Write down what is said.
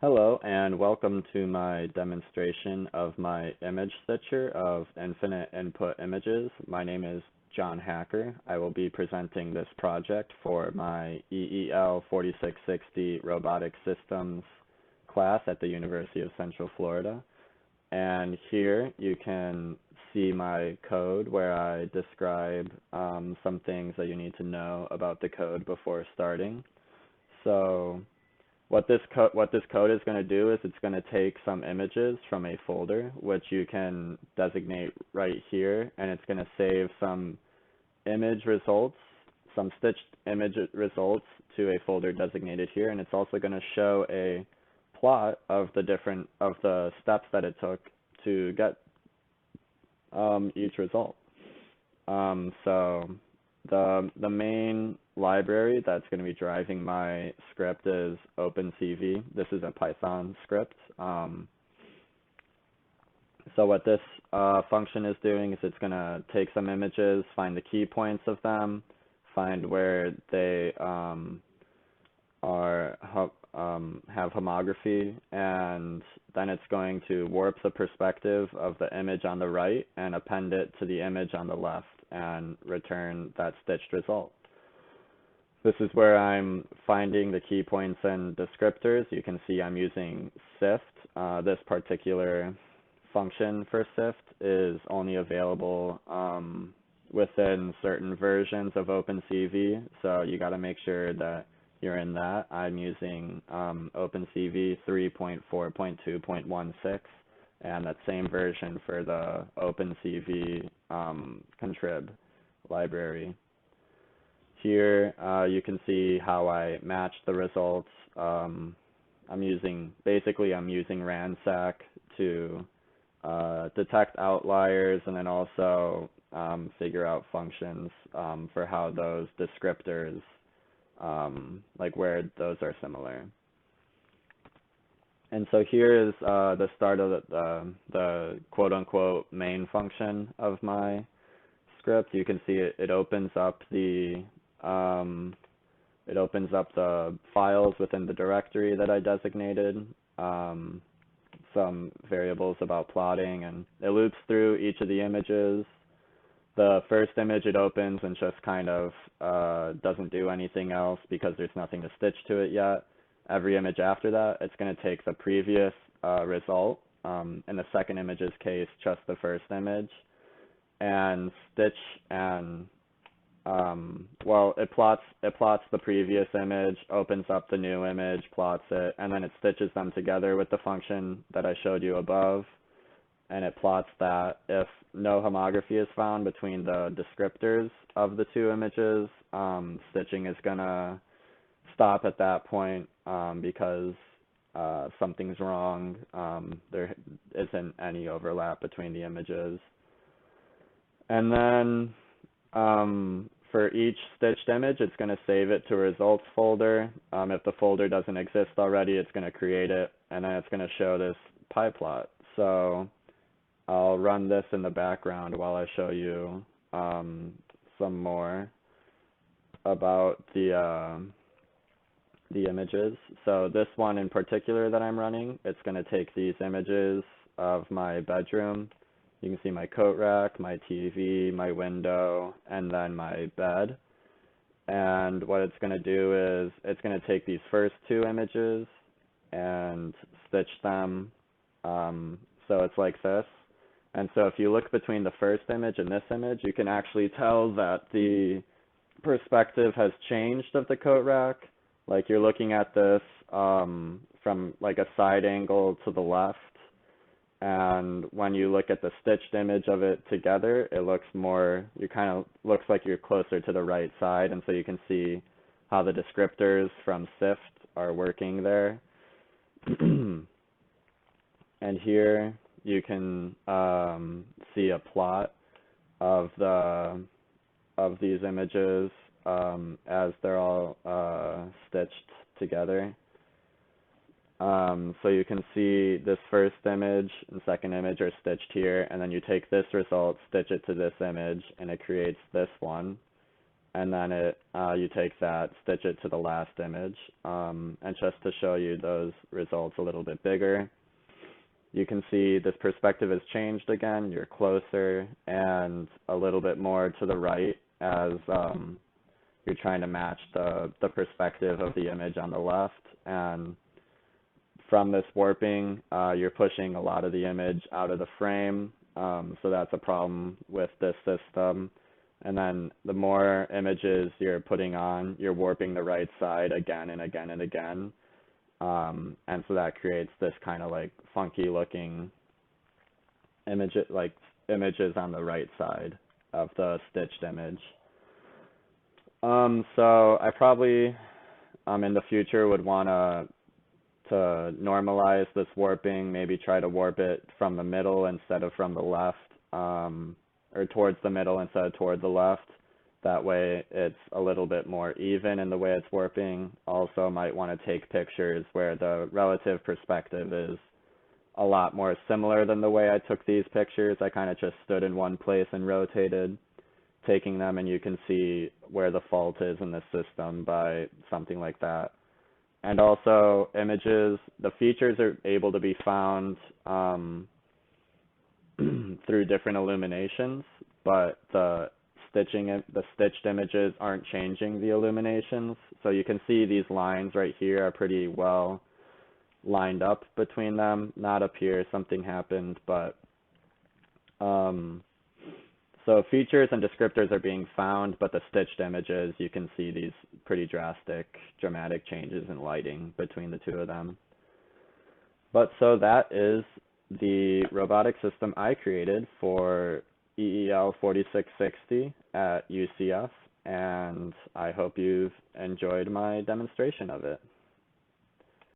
Hello, and welcome to my demonstration of my image stitcher of infinite input images. My name is John Hacker. I will be presenting this project for my EEL 4660 Robotics Systems class at the University of Central Florida. And here you can see my code where I describe some things that you need to know about the code before starting. So what this code is going to do is it's going to take some images from a folder, which you can designate right here, and it's going to save some image results, some stitched image results to a folder designated here, and it's also going to show a plot of the steps that it took to get each result. So the main library that's going to be driving my script is OpenCV. This is a Python script. So what this function is doing is it's going to take some images, find the key points of them, find where they have homography, and then it's going to warp the perspective of the image on the right and append it to the image on the left and return that stitched result. This is where I'm finding the key points and descriptors. You can see I'm using SIFT. This particular function for SIFT is only available within certain versions of OpenCV, so you got to make sure that you're in that. I'm using OpenCV 3.4.2.16, and that same version for the OpenCV contrib library. Here you can see how I match the results. I'm using Ransack to detect outliers and then also figure out functions for how those descriptors, like where those are similar. And so here is the start of the quote-unquote main function of my script. You can see it opens up the files within the directory that I designated, some variables about plotting, and it loops through each of the images. The first image it opens and just kind of doesn't do anything else because there's nothing to stitch to it yet. Every image after that, it's going to take the previous result, in the second image's case, just the first image, and stitch and it plots the previous image, opens up the new image, plots it, and then it stitches them together with the function that I showed you above, and it plots that. If no homography is found between the descriptors of the two images, stitching is gonna stop at that point because something's wrong. There isn't any overlap between the images. And then for each stitched image, it's going to save it to a results folder. If the folder doesn't exist already, it's going to create it, and then it's going to show this pie plot. So I'll run this in the background while I show you some more about the images. So this one in particular that I'm running, it's going to take these images of my bedroom. You can see my coat rack, my TV, my window, and then my bed. And what it's going to do is it's going to take these first two images and stitch them. So it's like this. And so if you look between the first image and this image, you can actually tell that the perspective has changed of the coat rack. Like you're looking at this from like a side angle to the left. And when you look at the stitched image of it together, it looks looks like you're closer to the right side, and so you can see how the descriptors from SIFT are working there. And here you can see a plot of these images as they're all stitched together. So you can see this first image and second image are stitched here, and then you take this result, stitch it to this image, and it creates this one. and then you take that, stitch it to the last image. And just to show you those results a little bit bigger, you can see this perspective has changed again. You're closer and a little bit more to the right as you're trying to match the perspective of the image on the left. And from this warping, you're pushing a lot of the image out of the frame, so that's a problem with this system. And then the more images you're putting on, you're warping the right side again and again and again. And so that creates this kind of like funky looking images on the right side of the stitched image. So I probably in the future would want to normalize this warping, maybe try to warp it from the middle instead of from the left, or towards the middle instead of toward the left. That way it's a little bit more even in the way it's warping. Also might want to take pictures where the relative perspective is a lot more similar than the way I took these pictures. I kind of just stood in one place and rotated, taking them, and you can see where the fault is in the system by something like that. And also images, the features are able to be found through different illuminations, but the stitched images aren't changing the illuminations. So you can see these lines right here are pretty well lined up between them. Not up here, something happened, but so features and descriptors are being found, but the stitched images, you can see these pretty dramatic changes in lighting between the two of them. But so that is the robotic system I created for EEL 4660 at UCF, and I hope you've enjoyed my demonstration of it.